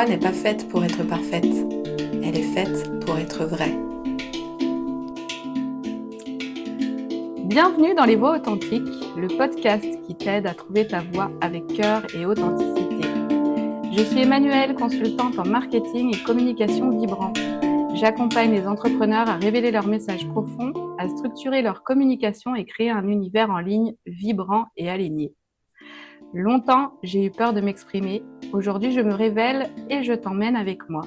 voix n'est pas faite pour être parfaite, elle est faite pour être vraie. Bienvenue dans Les Voix Authentiques, le podcast qui t'aide à trouver ta voix avec cœur et authenticité. Je suis Emmanuelle, consultante en marketing et communication vibrant. J'accompagne les entrepreneurs à révéler leurs messages profonds, à structurer leur communication et créer un univers en ligne vibrant et aligné. Longtemps, j'ai eu peur de m'exprimer. Aujourd'hui, je me révèle et je t'emmène avec moi.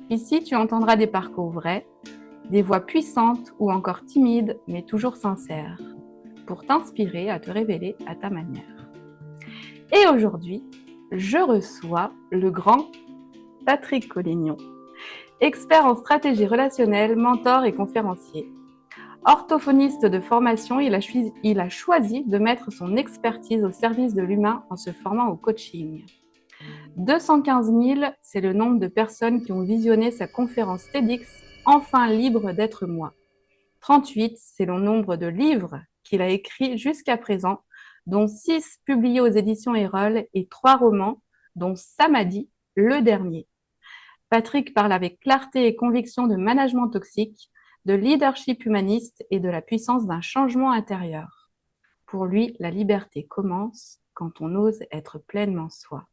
Ici, tu entendras des parcours vrais, des voix puissantes ou encore timides, mais toujours sincères, pour t'inspirer à te révéler à ta manière. Et aujourd'hui, je reçois le grand Patrick Collignon, expert en stratégie relationnelle, mentor et conférencier. Orthophoniste de formation, il a choisi de mettre son expertise au service de l'humain en se formant au coaching. 215 000, c'est le nombre de personnes qui ont visionné sa conférence TEDx « Enfin libre d'être moi ». 38, c'est le nombre de livres qu'il a écrits jusqu'à présent, dont 6 publiés aux éditions Erol et 3 romans, dont Samadhi, le dernier. Patrick parle avec clarté et conviction de management toxique, de leadership humaniste et de la puissance d'un changement intérieur. Pour lui, la liberté commence quand on ose être pleinement soi.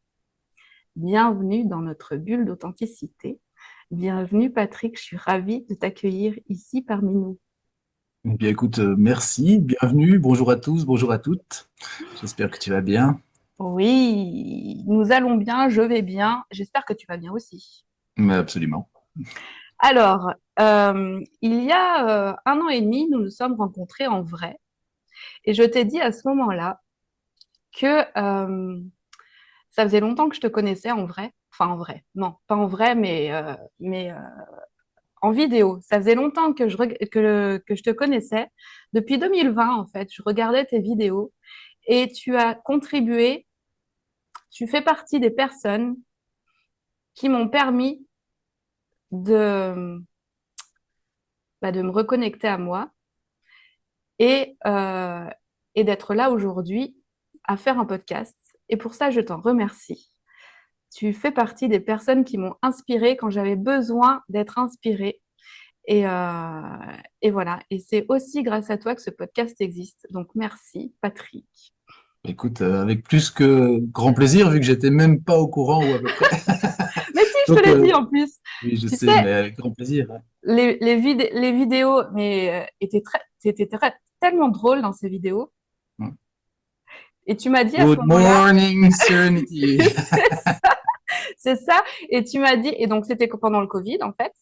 Bienvenue dans notre bulle d'authenticité. Bienvenue Patrick, je suis ravie de t'accueillir ici parmi nous. Eh bien, écoute, merci, bienvenue, bonjour à tous, bonjour à toutes. J'espère que tu vas bien. Oui, nous allons bien, je vais bien. J'espère que tu vas bien aussi. Mais absolument. Alors, il y a 1 an et demi, nous nous sommes rencontrés en vrai. Et je t'ai dit à ce moment-là que ça faisait longtemps que je te connaissais en vrai. Enfin, en vrai. Non, pas en vrai, mais en vidéo. Ça faisait longtemps que je te connaissais. Depuis 2020, en fait, je regardais tes vidéos et tu as contribué, tu fais partie des personnes qui m'ont permis de, de me reconnecter à moi et, euh, et d'être là aujourd'hui à faire un podcast. Et pour ça, je t'en remercie. Tu fais partie des personnes qui m'ont inspirée quand j'avais besoin d'être inspirée. Et voilà. Et c'est aussi grâce à toi que ce podcast existe. Donc, merci, Patrick. Écoute, avec plus que grand plaisir, vu que j'étais même pas au courant ou à peu près. Mais si, je te Donc, l'ai dit en plus. oui, je Tu sais, sais, mais avec grand plaisir. les vidéos c'était tellement drôle dans ces vidéos. Ouais. Et tu m'as dit à ce Good moment-là, morning, Serenity. c'est ça. Et tu m'as dit, et donc c'était pendant le Covid en fait.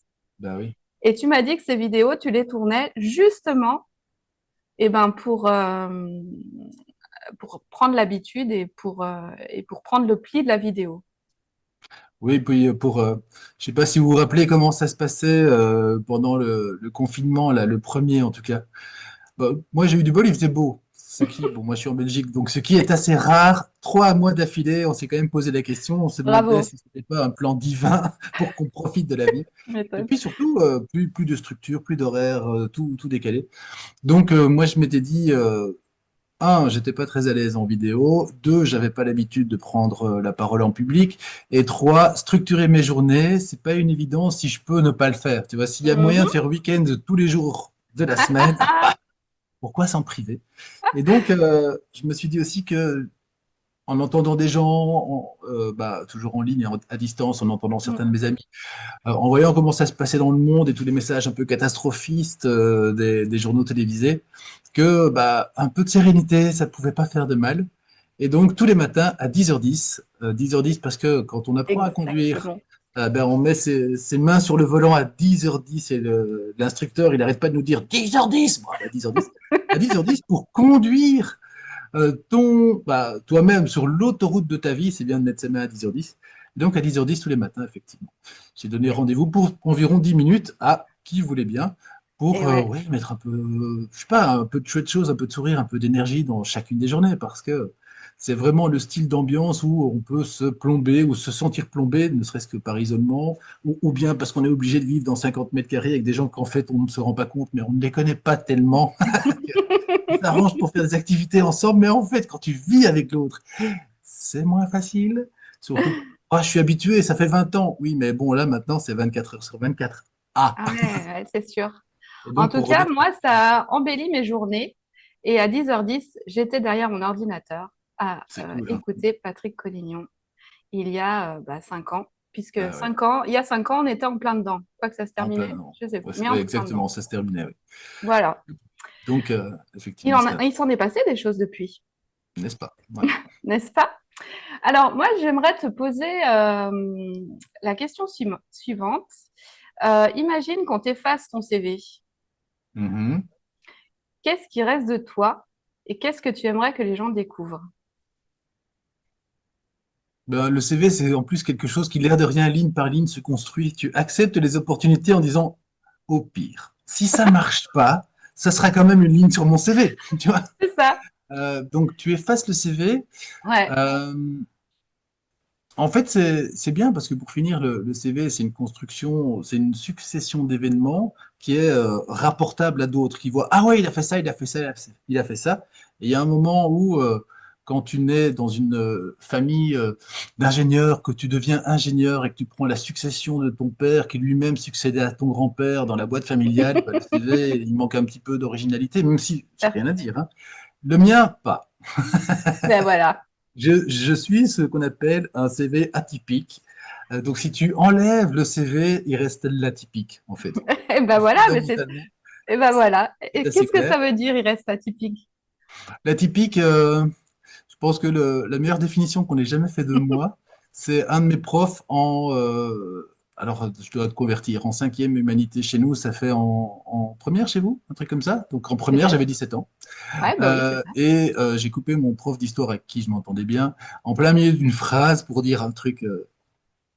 Bah oui. Et tu m'as dit que ces vidéos, tu les tournais justement pour prendre l'habitude et pour prendre le pli de la vidéo. Oui, puis je sais pas si vous vous rappelez comment ça se passait pendant le confinement, là, le premier en tout cas. Bah, moi, j'ai eu du bol, il faisait beau. Bon, moi, je suis en Belgique, donc ce qui est assez rare, 3 mois d'affilée, on s'est quand même posé la question, on se demandait Bravo. si c'était pas un plan divin pour qu'on profite de la vie. Tu Et m'étonnes. puis surtout, plus de structure, plus d'horaire, tout décalé. Donc, moi, je m'étais dit, j'étais pas très à l'aise en vidéo. Deux, j'avais pas l'habitude de prendre la parole en public. Et trois, structurer mes journées, c'est pas une évidence si je peux ne pas le faire. Tu vois, s'il y a moyen de Mhm. faire week-end tous les jours de la semaine, pourquoi s'en priver? Et donc, je me suis dit aussi que en entendant des gens, toujours en ligne et à distance, en entendant certains de mes amis, en voyant comment ça se passait dans le monde et tous les messages un peu catastrophistes des journaux télévisés, que un peu de sérénité, ça ne pouvait pas faire de mal. Et donc, tous les matins à 10h10, 10h10 parce que quand on apprend à conduire, Exactement. on met ses mains sur le volant à 10h10 et l'instructeur, il n'arrête pas de nous dire 10h10, bon, à 10h10, à 10h10 pour conduire toi-même sur l'autoroute de ta vie, c'est bien de mettre ses mains à 10h10. Donc à 10h10 tous les matins, effectivement. J'ai donné rendez-vous pour environ 10 minutes à qui voulait bien Et pour ouais. ouais, mettre un peu, je sais pas, un peu de chouette chose, un peu de sourire, un peu d'énergie dans chacune des journées parce que c'est vraiment le style d'ambiance où on peut se plomber ou se sentir plombé, ne serait-ce que par isolement, ou bien parce qu'on est obligé de vivre dans 50 mètres carrés avec des gens qu'en fait on ne se rend pas compte, mais on ne les connaît pas tellement. Ils s'arrangent pour faire des activités ensemble, mais en fait, quand tu vis avec l'autre, c'est moins facile. Surtout. Ah, je suis habitué, ça fait 20 ans. Oui, mais bon, là, maintenant, c'est 24 heures sur 24. Ah, Ah ouais, ouais, c'est sûr. et En donc, tout pour cas, remettre. moi, ça embellit mes journées. Et à 10h10, j'étais derrière mon ordinateur à C'est cool, hein. écouter Patrick Collignon il y a 5 ans. Puisque Ah ouais, 5 ans, il y a 5 ans, on était en plein dedans. Pas que ça se en plein, terminait, non. je sais Ouais, plus, mais en ouais, plein dedans. exactement, ça se terminait, oui. Voilà. Donc, effectivement, c'est, Il s'en est passé des choses depuis, n'est-ce pas? Voilà. n'est-ce pas? Alors, moi, j'aimerais te poser la question suivante. Imagine qu'on t'efface ton CV. Mhm. Qu'est-ce qui reste de toi et qu'est-ce que tu aimerais que les gens découvrent? Ben, le CV, c'est en plus quelque chose qui, l'air de rien, ligne par ligne, se construit. Tu acceptes les opportunités en disant, au pire, si ça marche pas, ça sera quand même une ligne sur mon CV, tu vois. C'est ça. Donc, tu effaces le CV. Ouais. Euh, En fait, c'est bien parce que pour finir, le CV, c'est une construction, c'est une succession d'événements qui est rapportable à d'autres, qui voient, ah ouais, il a fait ça, il a fait ça, il a fait ça. Et il y a un moment où, quand tu nais dans une famille d'ingénieurs, que tu deviens ingénieur et que tu prends la succession de ton père qui lui-même succédait à ton grand-père dans la boîte familiale, bah, le CV, il manque un petit peu d'originalité, même si j'ai rien à dire, hein. Le mien, pas. Ben voilà. Je suis ce qu'on appelle un CV atypique. Donc, si tu enlèves le CV, il reste l'atypique, en fait. Et ben voilà, mais c'est. Fondamentalement, Et ben voilà. c'est Et assez qu'est-ce que clair. ça veut dire, il reste atypique? L'atypique, je pense que la meilleure définition qu'on ait jamais fait de moi, c'est un de mes profs alors, je dois te convertir. En cinquième humanité chez nous, ça fait en première chez vous, un truc comme ça. Donc, en première, j'avais Peut-être. 17 ans. Ouais, bah oui, c'est ça. J'ai coupé mon prof d'histoire avec qui je m'entendais bien en plein milieu d'une phrase pour dire un truc.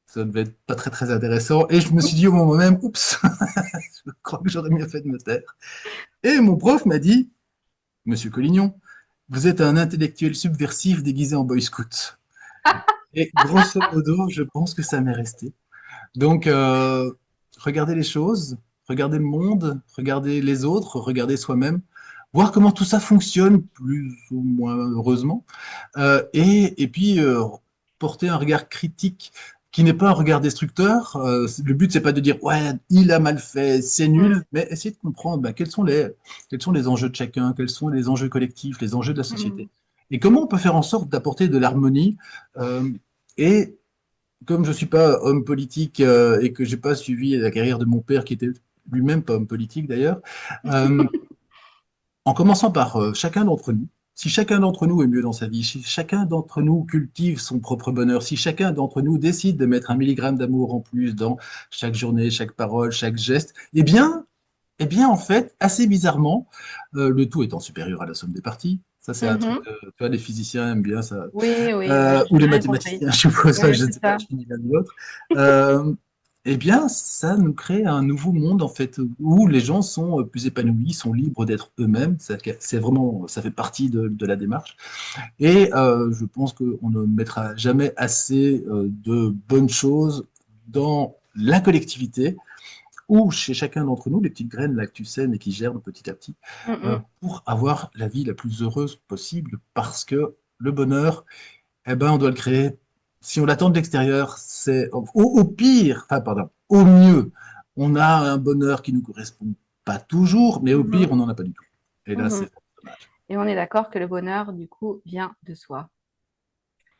Ça devait être pas très très intéressant. Et je me suis dit au moment même, oups, je crois que j'aurais mieux fait de me taire. Et mon prof m'a dit, Monsieur Collignon, vous êtes un intellectuel subversif déguisé en boy scout. Et grosso modo, je pense que ça m'est resté. Donc, regardez les choses, regardez le monde, regardez les autres, regardez soi-même, voir comment tout ça fonctionne, plus ou moins heureusement, et puis porter un regard critique qui n'est pas un regard destructeur. Le but, c'est pas de dire ouais, il a mal fait, c'est Mm, nul, mais essayer de comprendre ben, quels sont les enjeux de chacun, quels sont les enjeux collectifs, les enjeux de la société, mm, et comment on peut faire en sorte d'apporter de l'harmonie. Et comme je ne suis pas homme politique et que j'ai pas suivi la carrière de mon père, qui était lui-même pas homme politique d'ailleurs, euh, en commençant par chacun d'entre nous, si chacun d'entre nous est mieux dans sa vie, si chacun d'entre nous cultive son propre bonheur, si chacun d'entre nous décide de mettre un milligramme d'amour en plus dans chaque journée, chaque parole, chaque geste, en fait, assez bizarrement, le tout étant supérieur à la somme des parties, ça c'est un truc, mhm. tu vois, les physiciens aiment bien ça, Oui, oui, ouais, ou les j'ai bien compris. mathématiciens, je suppose, Oui, je ne c'est sais pas, ça. je finis l'un ou l'autre. Euh, ça nous crée un nouveau monde, en fait, où les gens sont plus épanouis, sont libres d'être eux-mêmes. C'est vraiment, ça fait partie de la démarche. Et je pense qu'on ne mettra jamais assez de bonnes choses dans la collectivité ou chez chacun d'entre nous, les petites graines là que tu sèmes et qui germent petit à petit, Mm, mm, pour avoir la vie la plus heureuse possible, parce que le bonheur, eh ben, on doit le créer. Si on l'attend de l'extérieur, c'est au pire, enfin, pardon, au mieux, on a un bonheur qui nous correspond pas toujours, mais au pire, mhm, on n'en a pas du tout. Et là, mhm. c'est dommage. Et on est d'accord que le bonheur, du coup, vient de soi.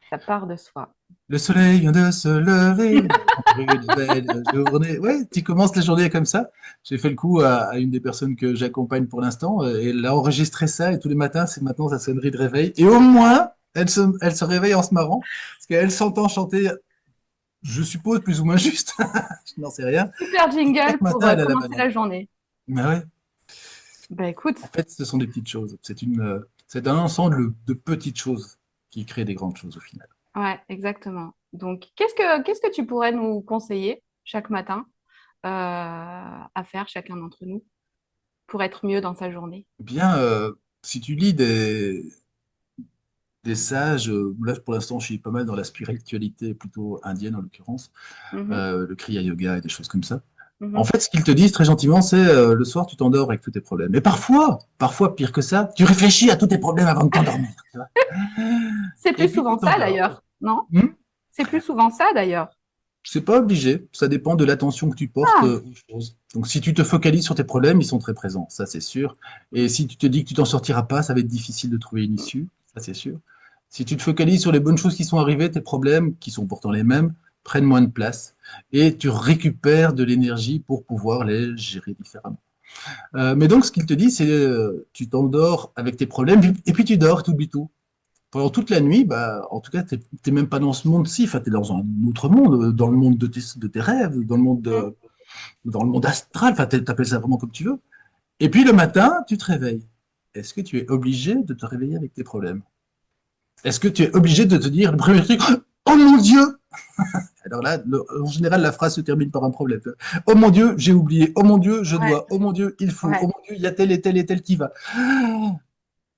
Ça part de soi. Le soleil vient de se lever, encore une belle journée. Ouais, tu commences la journée comme ça. J'ai fait le coup à une des personnes que j'accompagne pour l'instant, et elle a enregistré ça, et tous les matins, c'est maintenant sa sonnerie de réveil. Et au moins, elle se réveille en se marrant, parce qu'elle s'entend chanter, je suppose, plus ou moins juste, je n'en sais rien. Super Et chaque jingle pour matin, elle a la commencer banane. la journée. Mais ouais, Ben écoute, en fait, ce sont des petites choses. C'est un ensemble de petites choses qui créent des grandes choses au final. ouais, exactement. Donc, qu'est-ce que tu pourrais nous conseiller chaque matin à faire chacun d'entre nous pour être mieux dans sa journée? Bien, si tu lis des sages, là pour l'instant je suis pas mal dans la spiritualité plutôt indienne en l'occurrence, Mhm, le Kriya Yoga et des choses comme ça. En mhm. fait, ce qu'ils te disent très gentiment, c'est le soir tu t'endors avec tous tes problèmes. Et parfois pire que ça, tu réfléchis à tous tes problèmes avant de t'endormir. Tu vois. C'est Et plus puis tu souvent ça t'endors. d'ailleurs, non? Hmm. C'est plus souvent ça d'ailleurs. C'est pas obligé, ça dépend de l'attention que tu portes Ah, aux choses. Donc si tu te focalises sur tes problèmes, ils sont très présents, ça c'est sûr. Et si tu te dis que tu t'en sortiras pas, ça va être difficile de trouver une issue, ça c'est sûr. Si tu te focalises sur les bonnes choses qui sont arrivées, tes problèmes, qui sont pourtant les mêmes, prennent moins de place et tu récupères de l'énergie pour pouvoir les gérer différemment. Mais donc ce qu'il te dit, c'est tu t'endors avec tes problèmes et puis tu dors, tu oublies tout pendant toute la nuit, bah, en tout cas, t'es même pas dans ce monde-ci, enfin, t'es dans un autre monde, dans le monde de tes rêves, mm. dans le monde astral, enfin, t'appelles ça vraiment comme tu veux. Et puis le matin, tu te réveilles. Est-ce que tu es obligé de te réveiller avec tes problèmes? Est-ce que tu es obligé de te dire le premier truc, oh mon Dieu! Alors là, en général, la phrase se termine par un problème. Oh mon Dieu, j'ai oublié. Oh mon Dieu, je Ouais, dois. Oh mon Dieu, il faut. Oh ouais. mon Dieu, il y a tel et tel qui va.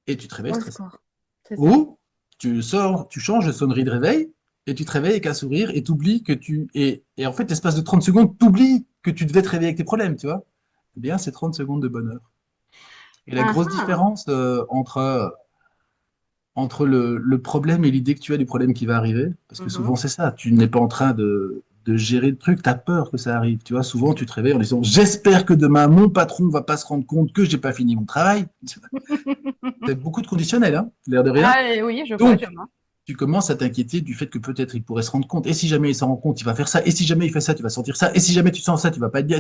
Et tu te réveilles Au stressé. secours. C'est ça. Ou tu sors, tu changes de sonnerie de réveil et tu te réveilles avec un sourire et t'oublies que tu. Et en fait, l'espace de 30 secondes, t'oublies que tu devais te réveiller avec tes problèmes, tu vois. Eh bien, c'est 30 secondes de bonheur. Et la Ah, grosse ah. différence entre le problème et l'idée que tu as du problème qui va arriver, parce que Mhm. souvent c'est ça, tu n'es pas en train de gérer le truc, tu as peur que ça arrive. Tu vois, souvent tu te réveilles en disant j'espère que demain mon patron va pas se rendre compte que j'ai pas fini mon travail. C'est beaucoup de conditionnel, hein, l'air de rien. Ah, oui, je vois, je Donc, vois. tu commences à t'inquiéter du fait que peut-être il pourrait se rendre compte. Et si jamais il s'en rend compte, il va faire ça. Et si jamais il fait ça, tu vas sentir ça. Et si jamais tu sens ça, tu vas pas être bien.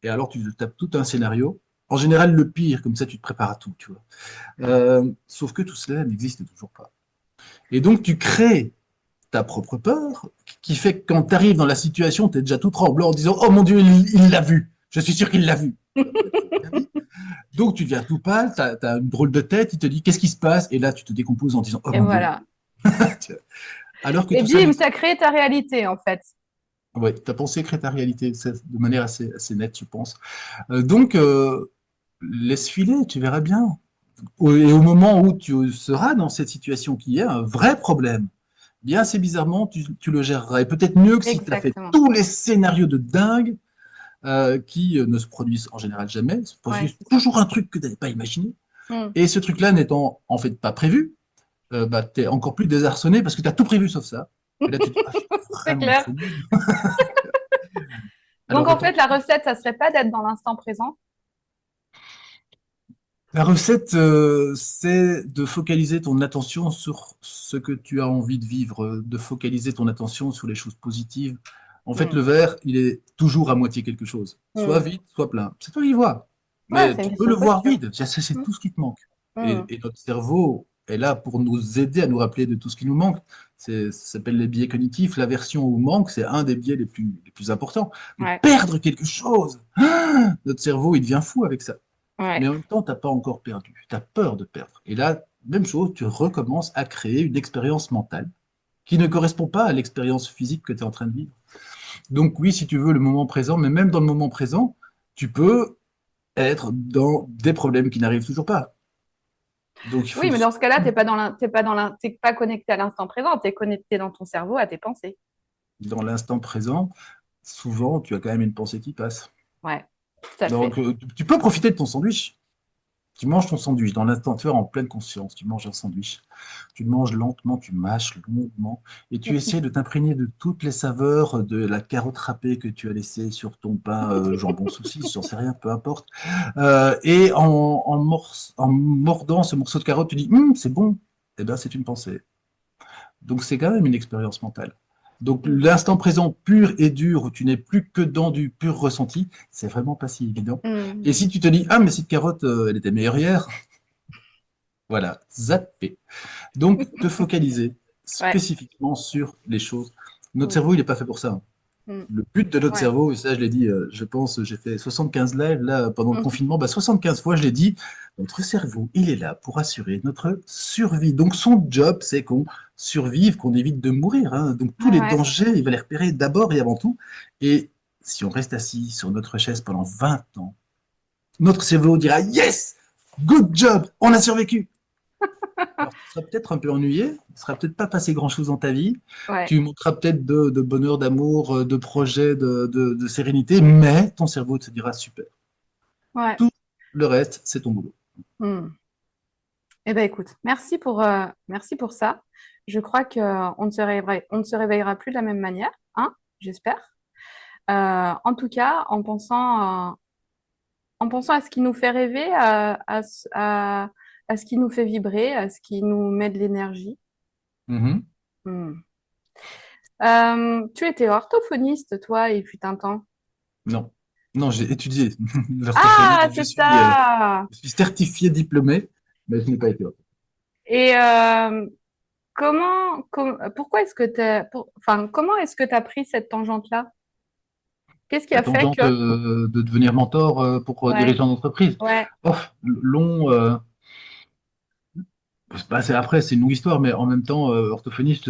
Et alors, tu te tapes tout un scénario. En général, le pire, comme ça, tu te prépares à tout, tu vois. Sauf que tout cela n'existe toujours pas. Et donc, tu crées ta propre peur, qui fait que quand tu arrives dans la situation, tu es déjà tout tremblant en disant oh mon Dieu, il l'a vu. Je suis sûr qu'il l'a vu. Donc, tu deviens tout pâle, tu as une drôle de tête, il te dit qu'est-ce qui se passe. Et là, tu te décomposes en disant oh Et mon Dieu. voilà. Alors que Et tout ça bim, n'existe. t'as créé ta réalité, en fait. Oui, ta pensée crée ta réalité de manière assez nette, je pense. Donc, laisse filer, tu verras bien. Et au moment où tu seras dans cette situation qui est un vrai problème, bien assez bizarrement, tu le géreras. Et peut-être mieux que si tu as fait Exactement. tous les scénarios de dingue qui ne se produisent en général jamais, se Ouais, produisent c'est ça. toujours un truc que tu n'avais pas imaginé. Mm. Et ce truc-là n'étant en fait pas prévu, bah, tu es encore plus désarçonné parce que tu as tout prévu sauf ça. Et là, tu te dis, ah, je suis C'est vraiment clair. trop nul. Donc, Alors en fait, autant la recette, ça serait pas d'être dans l'instant présent. la recette, c'est de focaliser ton attention sur ce que tu as envie de vivre, de focaliser ton attention sur les choses positives. En fait, Mm. le verre, il est toujours à moitié quelque chose. Soit Mm. vide, soit plein. C'est toi qui vois. Ouais, Mais c'est une tu peux question le de voir posture. vide. C'est Mm. tout ce qui te manque. Mm. Et notre cerveau est là pour nous aider à nous rappeler de tout ce qui nous manque. Ça s'appelle les biais cognitifs. L'aversion au manque, c'est un des biais les plus importants. De Ouais, perdre quelque chose. Ah, notre cerveau, il devient fou avec ça. Mais ouais. en même temps, tu n'as pas encore perdu. Tu as peur de perdre. Et là, même chose, tu recommences à créer une expérience mentale qui ne correspond pas à l'expérience physique que tu es en train de vivre. Donc oui, si tu veux le moment présent, mais même dans le moment présent, tu peux être dans des problèmes qui n'arrivent toujours pas. Donc il Oui, faut mais dans ce cas-là, t'es pas connecté à l'instant présent, t'es connecté dans ton cerveau à tes pensées. dans l'instant présent, souvent tu as quand même une pensée qui passe. Ouais, tout à Donc fait. tu peux profiter de ton sandwich. Tu manges ton sandwich dans l'instant, tu vois, en pleine conscience, tu manges un sandwich. Tu le manges lentement, tu mâches longuement, et tu essaies de t'imprégner de toutes les saveurs de la carotte râpée que tu as laissée sur ton pain jambon saucisse, j'en sais rien, peu importe. Et en mordant ce morceau de carotte, tu dis, c'est bon. Eh bien, c'est une pensée. Donc, c'est quand même une expérience mentale. Donc, Mm. l'instant présent pur et dur, où tu n'es plus que dans du pur ressenti, c'est vraiment pas si évident. Et Mm. si tu te dis, ah, mais cette carotte, elle était meilleure hier, voilà, zappé. Donc, te focaliser Ouais. spécifiquement sur les choses. Notre Mm. cerveau, il n'est pas fait pour ça. Mm. Le but de notre Ouais. cerveau, et ça je l'ai dit, je pense, j'ai fait 75 lives là pendant le Mhm. confinement, 75 fois je l'ai dit, notre cerveau, il est là pour assurer notre survie. Donc son job, c'est qu'on survive, qu'on évite de mourir, hein. Donc tous Ouais, les ouais, c'est ça. dangers, il va les repérer d'abord et avant tout. Et si on reste assis sur notre chaise pendant 20 ans, notre cerveau dira Yes! Good job! On a survécu! Alors, tu seras peut-être un peu ennuyé, il ne sera peut-être pas passé grand-chose dans ta vie, Ouais. tu montreras peut-être de bonheur, d'amour, de projet, de sérénité, mais ton cerveau te dira super. Ouais. Tout le reste, c'est ton boulot. Mm. Eh ben écoute, merci pour ça. Je crois on ne se réveillera plus de la même manière, hein, j'espère. En tout cas, en pensant à ce qui nous fait rêver, à ce qui nous fait vibrer, à ce qui nous met de l'énergie. Mhm. Hmm. Tu étais orthophoniste, toi, il fut un temps. Non, non, j'ai étudié l'orthophonie, Ah, donc c'est ça! je suis certifié diplômé, mais je n'ai pas été orthophoniste. Et pourquoi est-ce que enfin, comment est-ce que tu as pris cette tangente-là? Qu'est-ce qui La a fait tangente que... de devenir mentor pour Ouais, dirigeants d'entreprise. ouais. Oh, long, après, c'est une longue histoire, mais en même temps, orthophoniste,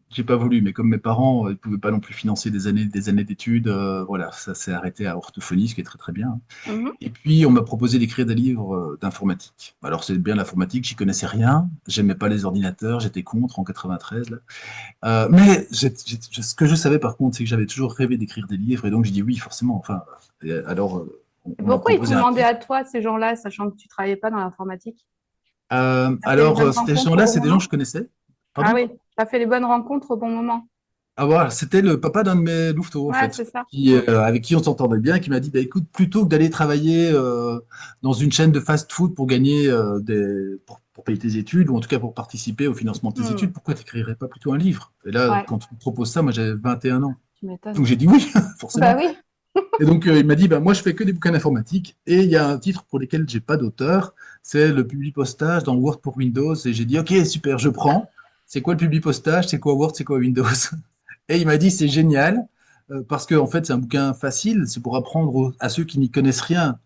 j'ai pas voulu. Mais comme mes parents, ils pouvaient pas non plus financer des années d'études, voilà, ça s'est arrêté à orthophonie, ce qui est très très bien, hein. Mhm. Et puis, on m'a proposé d'écrire des livres d'informatique. Alors, c'est bien l'informatique, j'y connaissais rien, j'aimais pas les ordinateurs, j'étais contre en 93, là. Mais ce que je savais par contre, c'est que j'avais toujours rêvé d'écrire des livres, et donc j'ai dit oui, forcément. Enfin, alors, Et on m'a pourquoi ils t'ont proposé un demandé titre. à toi, ces gens-là, sachant que tu travaillais pas dans l'informatique? T'as fait les Alors, bonnes ces rencontres au gens-là, bon c'est des gens que moment? je connaissais. Ah Pardon? oui, t'as fait les bonnes rencontres au bon moment. Ah voilà, c'était le papa d'un de mes louveteaux, en Ouais, fait, c'est ça. Mm. avec qui on s'entendait bien, qui m'a dit, bah, écoute, plutôt que d'aller travailler dans une chaîne de fast-food pour gagner pour payer tes études, ou en tout cas pour participer au financement de tes études, Mm. pourquoi tu n'écrirais pas plutôt un livre? Et là, Ouais, quand tu me proposes ça, moi j'avais 21 ans. tu m'étonnes. Donc j'ai dit oui, Bah forcément. oui. Et donc il m'a dit, bah, moi je fais que des bouquins d'informatique, et il y a un titre pour lequel j'ai pas d'auteur, c'est le publipostage dans Word pour Windows, et j'ai dit, ok, super, je prends. C'est quoi le publipostage? C'est quoi Word? C'est quoi Windows? Et il m'a dit, c'est génial, parce que en fait, c'est un bouquin facile, c'est pour apprendre à ceux qui n'y connaissent rien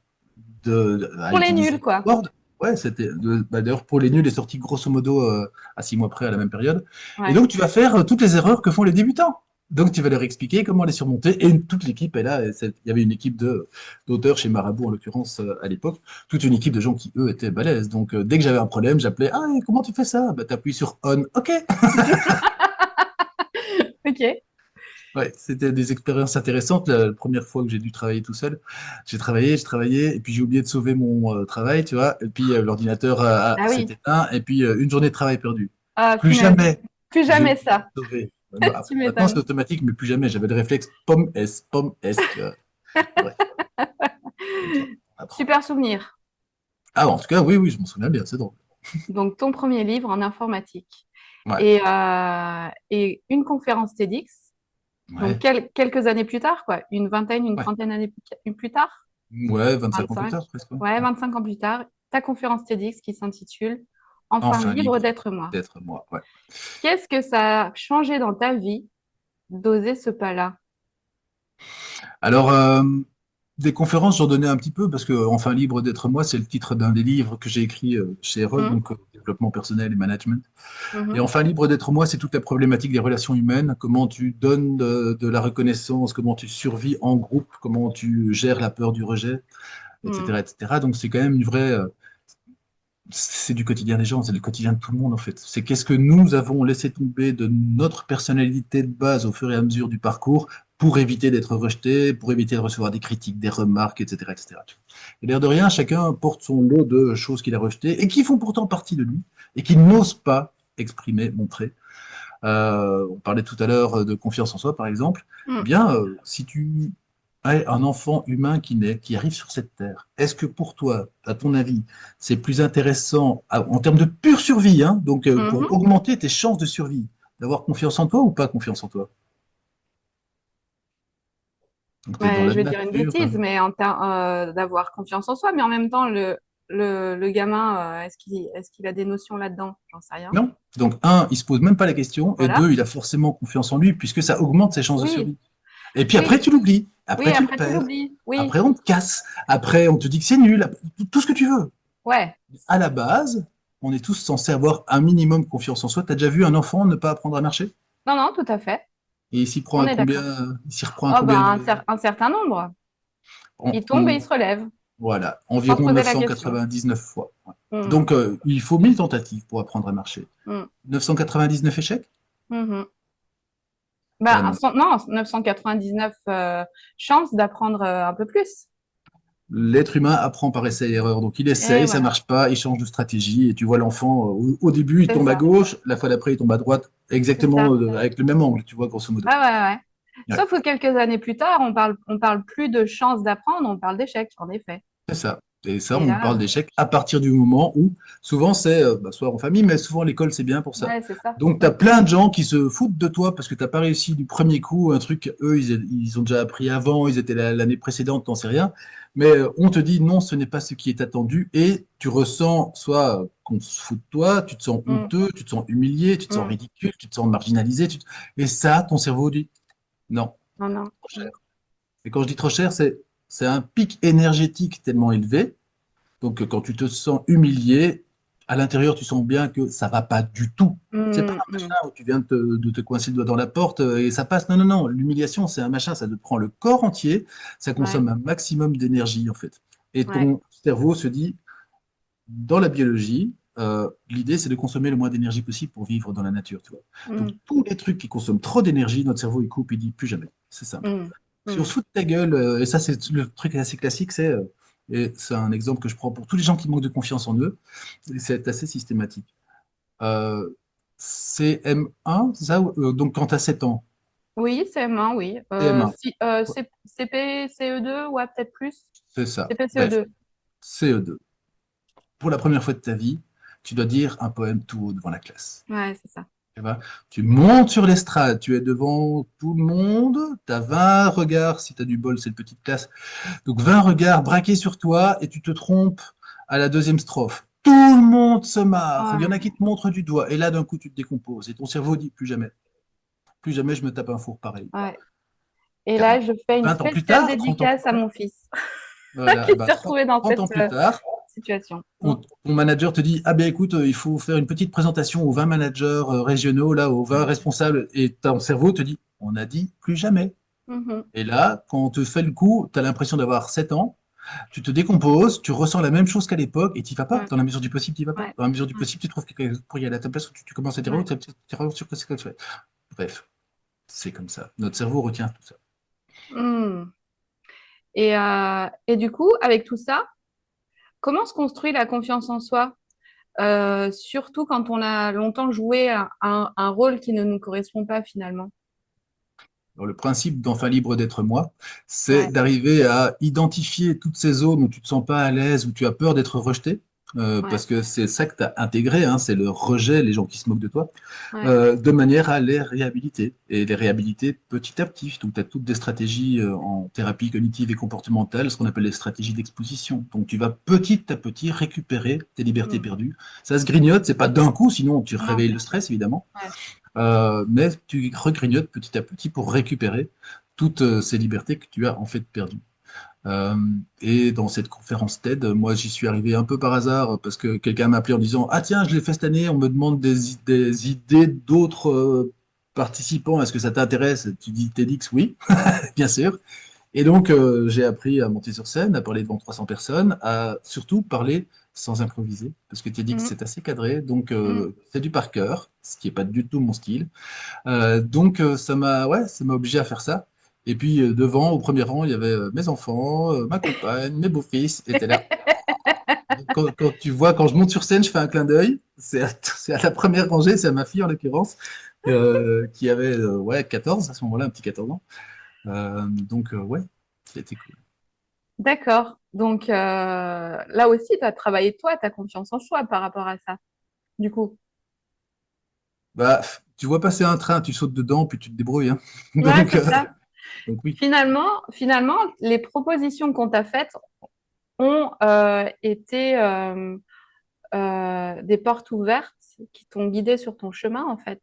à Pour les nuls, utiliser quoi. Word. Ouais, d'ailleurs, pour les nuls, il est sorti grosso modo à 6 mois près, à la même période. Et Ouais. donc, tu vas faire toutes les erreurs que font les débutants. Donc, tu vas leur expliquer comment les surmonter. Et toute l'équipe est là. Il y avait une équipe d'auteurs chez Marabout, en l'occurrence, à l'époque. Toute une équipe de gens qui, eux, étaient balèzes. Donc, dès que j'avais un problème, j'appelais, ah, et comment tu fais ça? Bah, tu appuies sur on. OK. Ok. Ouais, c'était des expériences intéressantes. La première fois que j'ai dû travailler tout seul, j'ai travaillé, et puis j'ai oublié de sauver mon travail, tu vois, et puis l'ordinateur Ah s'est oui. éteint, et puis une journée de travail perdue. Ah, Plus punaise. jamais Plus j'ai jamais oublié de ça. sauver. Tu Maintenant, c'est m'étonnes. automatique, mais plus jamais. J'avais le réflexe pomme S, tu vois. Bref, comme ça, on apprend. Super souvenir. Ah, en tout cas, oui, oui, je m'en souviens bien, c'est drôle. Donc, ton premier livre en informatique Ouais, et une conférence TEDx. Donc, ouais, quelques années plus tard, quoi. Une vingtaine, une ouais. trentaine d'années plus tard. Ouais, 25 ans plus 25. tard, presque. Ouais. Ouais, Ouais. 25 ans plus tard. Ta conférence TEDx qui s'intitule Enfin Enfin, libre libre d'être moi. d'être moi, ouais. Qu'est-ce que ça a changé dans ta vie d'oser ce pas-là? Alors, des conférences, j'en donnais un petit peu parce que Enfin libre d'être moi, c'est le titre d'un des livres que j'ai écrit chez Erol, Mhm, donc développement personnel et management. Et mhm, Enfin libre d'être moi, c'est toute la problématique des relations humaines, comment tu donnes de la reconnaissance, comment tu survis en groupe, comment tu gères la peur du rejet, mhm. etc., etc. Donc c'est quand même une vraie, c'est du quotidien des gens, c'est le quotidien de tout le monde en fait. C'est qu'est-ce que nous avons laissé tomber de notre personnalité de base au fur et à mesure du parcours pour éviter d'être rejeté, pour éviter de recevoir des critiques, des remarques, etc. etc. Et l'air de rien, chacun porte son lot de choses qu'il a rejetées et qui font pourtant partie de lui et qu'il n'ose pas exprimer, montrer. On parlait tout à l'heure de confiance en soi, par exemple. Eh Mhm. bien, si tu as un enfant humain qui naît, qui arrive sur cette terre, est-ce que pour toi, à ton avis, c'est plus intéressant en termes de pure survie, hein, donc pour Mhm. augmenter tes chances de survie, d'avoir confiance en toi ou pas confiance en toi? Donc, tu es dans Ouais, la je vais dire une nature. bêtise, mais d'avoir confiance en soi, mais en même temps, le gamin, est-ce qu'il a des notions là-dedans? J'en sais rien. Non. Donc, un, il se pose même pas la question, et Voilà. deux, il a forcément confiance en lui, puisque ça augmente ses chances de Oui, survie. Et puis après, oui, tu l'oublies. oui, Après, tu le après tu perds. l'oublies. Oui, Après, on te casse. Après, on te dit que c'est nul. Tout ce que tu veux. ouais. À la base, on est tous censés avoir un minimum confiance en soi. Tu as déjà vu un enfant ne pas apprendre à marcher? Non, non, tout à fait. Et il s'y prend On à est combien, d'accord. il s'y reprend à Oh, ben, combien un certain nombre. on- Il tombe et il on- se relève, Voilà, sans se environ poser la question. 999 fois. Ouais. Mhm, Donc, il faut 1000 tentatives pour apprendre à marcher. mhm, 999 échecs? mhm. Ben Bah, non. non, 999 chances d'apprendre un peu plus. L'être humain apprend par essai et erreur. Donc il Et essaye, ça voilà, marche pas, il change de stratégie et tu vois l'enfant au début il c'est tombe à ça, gauche, la fois d'après il tombe à droite, c'est exactement ça. avec le même angle, tu vois grosso modo. Ah ouais, ouais. Ouais, Sauf que quelques années plus tard, on parle plus de chance d'apprendre, on parle d'échec, en effet. c'est ça. Et ça, Et on parle là, d'échec à partir du moment où, souvent c'est, bah, soit en famille, mais souvent l'école c'est bien pour ça. ouais, c'est ça. Donc tu as Mm, plein de gens qui se foutent de toi parce que tu n'as pas réussi du premier coup, un truc, eux ils ont déjà appris avant, ils étaient l'année précédente, t'en sais rien. Mais on te dit non, ce n'est pas ce qui est attendu et tu ressens soit qu'on se fout de toi, tu te sens mm, honteux, tu te sens humilié, tu te sens mm. ridicule, tu te sens marginalisé. Et ça, ton cerveau dit non, Non, non. trop cher. Mm, Et quand je dis trop cher, c'est un pic énergétique tellement élevé. Donc quand tu te sens humilié, à l'intérieur, tu sens bien que ça va pas du tout. C'est pas mm, un mm. machin où tu viens de te coincer le doigt dans la porte et ça passe. Non, non, non. L'humiliation, c'est un machin, ça te prend le corps entier, ça Ouais, consomme un maximum d'énergie, en fait. Et ouais. ton cerveau se dit, dans la biologie, l'idée, c'est de consommer le moins d'énergie possible pour vivre dans la nature, tu vois. Donc, Mm, tous les trucs qui consomment trop d'énergie, notre cerveau, il coupe, il dit plus jamais. C'est simple. mm, Si on mm. se fout de ta gueule, et ça, c'est le truc assez classique, et c'est un exemple que je prends pour tous les gens qui manquent de confiance en eux, et c'est assez systématique. CM1, c'est ça? Donc, quand tu as 7 ans, Oui, CM1, oui. CM1, CP, CE2, ouais, peut-être plus. c'est ça. CP, Bref, CE2. CE2. Pour la première fois de ta vie, tu dois dire un poème tout haut devant la classe. Ouais, c'est ça. Tu vois, tu montes sur l'estrade, tu es devant tout le monde, tu as 20 regards, si tu as du bol, c'est une petite classe. Donc 20 regards braqués sur toi et tu te trompes à la deuxième strophe. Tout le monde se marre, il y en a Ouais, qui te montrent du doigt et là d'un coup tu te décomposes et ton cerveau dit plus jamais je me tape un four pareil. ouais. Et là, 40. je fais une 20 ans plus spéciale tard, 30 ans plus dédicace à tard, mon fils voilà, qui bah, s'est retrouvé dans 30 ans cette plus tard, situation. Mm. ton manager te dit, ah ben écoute, il faut faire une petite présentation aux 20 managers régionaux, là, aux 20 responsables, et ton cerveau te dit, on a dit plus jamais. Mhm. Et là, quand on te fait le coup, tu as l'impression d'avoir 7 ans, tu te décomposes, tu ressens la même chose qu'à l'époque, et tu vas pas. Ouais, Dans la mesure du possible, tu vas pas. ouais, Dans la mesure du ouais, possible, tu trouves quelqu'un pour y aller à ta place, tu commences à dire, oh, ouais. tu sur que c'est comme ça. Bref, c'est comme ça. Notre cerveau retient tout ça. Mm. Et du coup, avec tout ça, comment se construit la confiance en soi? Surtout quand on a longtemps joué un rôle qui ne nous correspond pas finalement. Alors, le principe d'enfin libre d'être moi, c'est Ouais, d'arriver à identifier toutes ces zones où tu te sens pas à l'aise, où tu as peur d'être rejeté, ouais, parce que c'est ça que tu as intégré, hein, c'est le rejet, les gens qui se moquent de toi, ouais. de manière à les réhabiliter. Et les réhabiliter petit à petit. Donc, tu as toutes des stratégies en thérapie cognitive et comportementale, ce qu'on appelle les stratégies d'exposition. Donc, tu vas petit à petit récupérer tes libertés Mm. perdues. Ça se grignote, c'est pas d'un coup, sinon tu Non, réveilles c'est le sûr. stress, évidemment. Ouais. Mais tu regrignotes petit à petit pour récupérer toutes ces libertés que tu as en fait perdues. Euh, et dans cette conférence TED, moi j'y suis arrivé un peu par hasard parce que quelqu'un m'a appelé en disant ah tiens, je l'ai fait cette année, on me demande des idées d'autres participants, est-ce que ça t'intéresse? Tu dis TEDx, oui, bien sûr. Et donc j'ai appris à monter sur scène, à parler devant 300 personnes, à surtout parler sans improviser, parce que TEDx Mm, c'est assez cadré, donc mm, c'est du par cœur, ce qui n'est pas du tout mon style. Donc ça m'a obligé à faire ça. Et puis devant, au premier rang, il y avait mes enfants, ma compagne, mes beaux-fils étaient là. Quand tu vois, quand je monte sur scène, je fais un clin d'œil. C'est à la première rangée, c'est à ma fille en l'occurrence, qui avait ouais, 14 à ce moment-là, un petit 14 ans. Donc ouais, c'était cool. D'accord. Donc là aussi, tu as travaillé toi, ta confiance en soi par rapport à ça, du coup. Bah, tu vois passer un train, tu sautes dedans, puis tu te débrouilles, hein. Ouais, Donc, c'est ça. donc oui. Finalement, les propositions qu'on t'a faites ont été des portes ouvertes qui t'ont guidé sur ton chemin, en fait.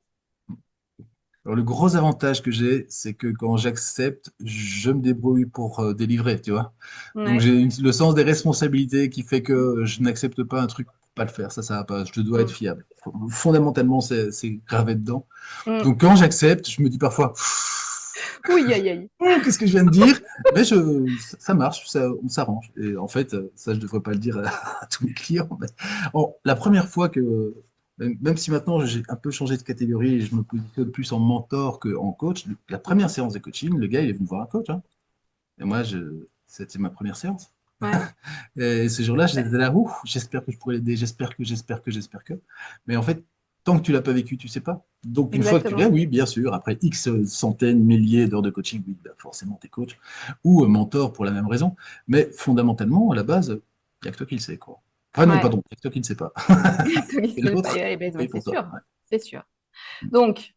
Alors, le gros avantage que j'ai, c'est que quand j'accepte, je me débrouille pour délivrer, tu vois. Donc Ouais. j'ai le sens des responsabilités qui fait que je n'accepte pas un truc pour pas le faire. Ça va pas. Je dois être Mm. fiable. Fondamentalement, c'est gravé dedans. Mm. Donc quand j'accepte, je me dis parfois, Oui, aïe, aïe. qu'est-ce que je viens de dire? Mais ça marche, on s'arrange. Et en fait, ça, je devrais pas le dire à tous mes clients. Mais la première fois que, même si maintenant j'ai un peu changé de catégorie et je me positionne plus en mentor qu'en coach, la première Mhm. séance de coaching, le gars, il est venu voir un coach, hein. Et moi, c'était ma première séance. Ouais, Et ce jour-là, j'étais là, ouf, j'espère que je pourrais l'aider, j'espère que. Mais en fait, tant que tu l'as pas vécu, tu sais pas. Donc, une fois que tu l'as, exactement. oui, bien sûr, après X centaines, milliers d'heures de coaching, oui, bah, forcément, tu es coach ou mentor pour la même raison. Mais fondamentalement, à la base, il n'y a que toi qui le sais, quoi. Enfin, non, Ouais. pardon, il n'y a que toi qui ne le sais pas. Oui, Et c'est pas- l'autre, ben, oui, c'est pour toi. sûr, Ouais. c'est sûr. Donc,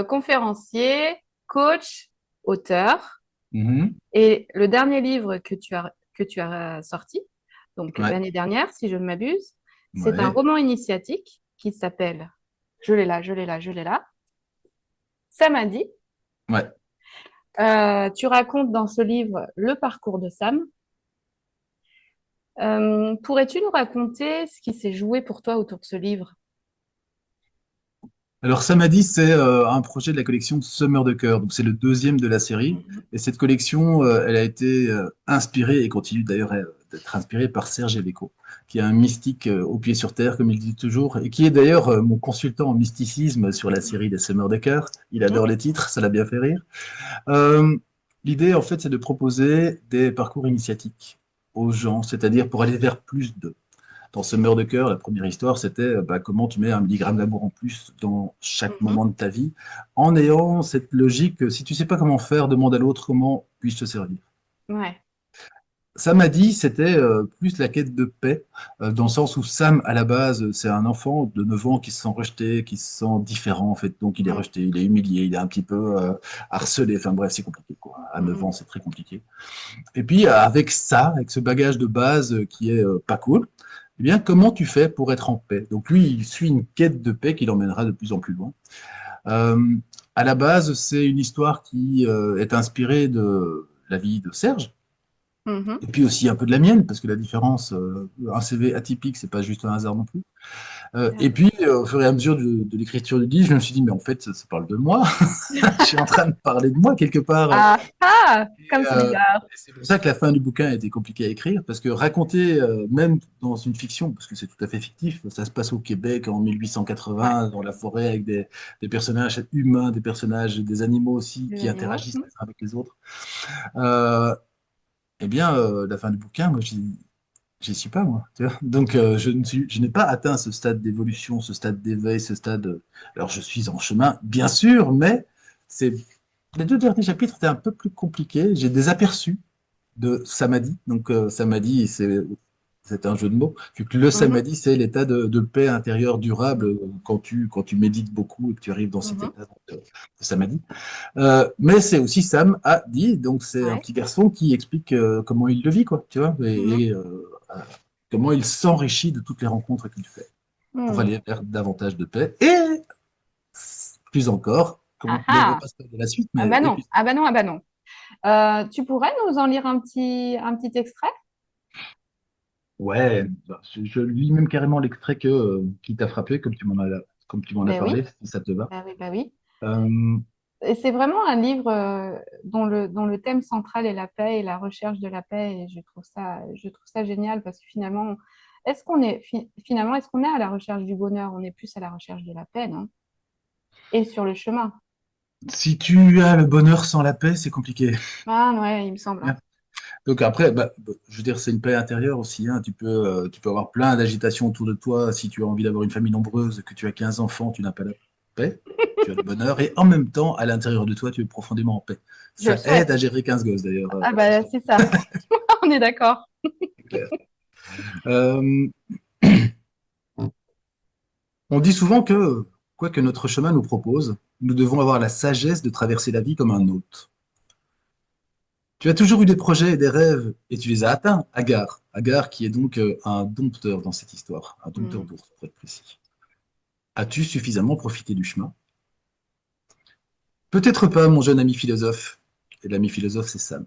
conférencier, coach, auteur. Mhm. Et le dernier livre que tu as sorti, donc Ouais, l'année dernière, si je ne m'abuse, c'est un ouais, roman initiatique qui s'appelle Je l'ai là, je l'ai là, je l'ai là. Sam a dit. ouais. Tu racontes dans ce livre le parcours de Sam. Pourrais-tu nous raconter ce qui s'est joué pour toi autour de ce livre? Alors, Samadhi, c'est un projet de la collection Summer de Cœur. Donc, c'est le deuxième de la série. Mhm. Et cette collection, elle a été inspirée et continue d'ailleurs d'être inspirée par Serge Eveco, qui est un mystique au pied sur terre, comme il dit toujours, et qui est d'ailleurs mon consultant en mysticisme sur la série des Summer de Cœur. Il adore les titres, ça l'a bien fait rire. Euh, L'idée, en fait, c'est de proposer des parcours initiatiques aux gens, c'est-à-dire pour aller vers plus de. Dans Summer de cœur, la première histoire, c'était bah, comment tu mets 1 milligramme d'amour en plus dans chaque Mhm. moment de ta vie, en ayant cette logique que si tu sais pas comment faire, demande à l'autre comment puis-je te servir. Ouais. Sam a dit, c'était plus la quête de paix, dans le sens où Sam, à la base, c'est un enfant de 9 ans qui se sent rejeté, qui se sent différent, en fait. Donc, il est Mhm. rejeté, il est humilié, il est un petit peu harcelé. Enfin, bref, c'est compliqué, quoi. À 9 Mhm. ans, c'est très compliqué. Et puis, avec ça, avec ce bagage de base qui est pas cool, eh bien, comment tu fais pour être en paix? Donc, lui, il suit une quête de paix qui l'emmènera de plus en plus loin. Euh, à la base, c'est une histoire qui est inspirée de la vie de Serge, Mhm. et puis aussi un peu de la mienne, parce que la différence, un CV atypique, c'est pas juste un hasard non plus. Et D'accord. puis, au fur et à mesure de l'écriture du livre, je me suis dit, mais en fait, ça parle de moi. Je suis en train de parler de moi quelque part. Ah, ah, Et, comme c'est bizarre. c'est pour ça que la fin du bouquin a été compliquée à écrire, parce que raconter, même dans une fiction, parce que c'est tout à fait fictif, ça se passe au Québec en Ouais. 1880, dans la forêt, avec des personnages humains, des personnages, des animaux aussi, Les qui animaux. interagissent les uns avec les autres. Euh, eh bien, la fin du bouquin, moi, j'y suis pas, moi. Tu vois. Donc, je n'ai pas atteint ce stade d'évolution, ce stade d'éveil, ce stade. Alors, je suis en chemin, bien sûr, mais c'est les 2 derniers chapitres étaient un peu plus compliqués. J'ai des aperçus de samadhi. Donc, samadhi, c'est un jeu de mots. Vu que le Mhm. samadhi, c'est l'état de paix intérieure durable quand tu médites beaucoup et que tu arrives dans cet Mhm. état de samadhi. Mais c'est aussi Sam a dit, donc c'est un Ouais. petit garçon qui explique comment il le vit, quoi, tu vois, Mhm. euh, comment il s'enrichit de toutes les rencontres qu'il fait pour Mhm. aller vers davantage de paix. Et plus encore, Ah comment, bon, on va ah. pas se faire de la suite, Ah mais bah et non, puis, ah bah non, ah bah non. Tu pourrais nous en lire un petit extrait? ouais, bah, je lis même carrément l'extrait qui t'a frappé, comme tu m'en as Ben oui, parlé, si ça te va. ben oui, ben oui. Euh, Et c'est vraiment un livre dont le thème central est la paix et la recherche de la paix. Et je trouve ça génial parce que finalement, finalement, est-ce qu'on est à la recherche du bonheur? On est plus à la recherche de la paix, non? Et sur le chemin. Si tu as le bonheur sans la paix, c'est compliqué. Ah ouais, il me semble, hein. Donc après, je veux dire, c'est une paix intérieure aussi, hein. Tu peux avoir plein d'agitation autour de toi. Si tu as envie d'avoir une famille nombreuse, que tu as 15 enfants, tu n'as pas la paix, tu as le bonheur. Et en même temps, à l'intérieur de toi, tu es profondément en paix. Je le Ça aide à souhaite. gérer 15 gosses, d'ailleurs, Ah tout bah ça, c'est ça. On est d'accord. c'est clair. Euh, on dit souvent que, quoi que notre chemin nous propose, nous devons avoir la sagesse de traverser la vie comme un hôte. Tu as toujours eu des projets et des rêves, et tu les as atteints, Agar. Agar qui est donc un dompteur dans cette histoire, un dompteur Hmm. d'ours, pour être précis. As-tu suffisamment profité du chemin? Peut-être pas, mon jeune ami philosophe. Et l'ami philosophe, c'est Sam.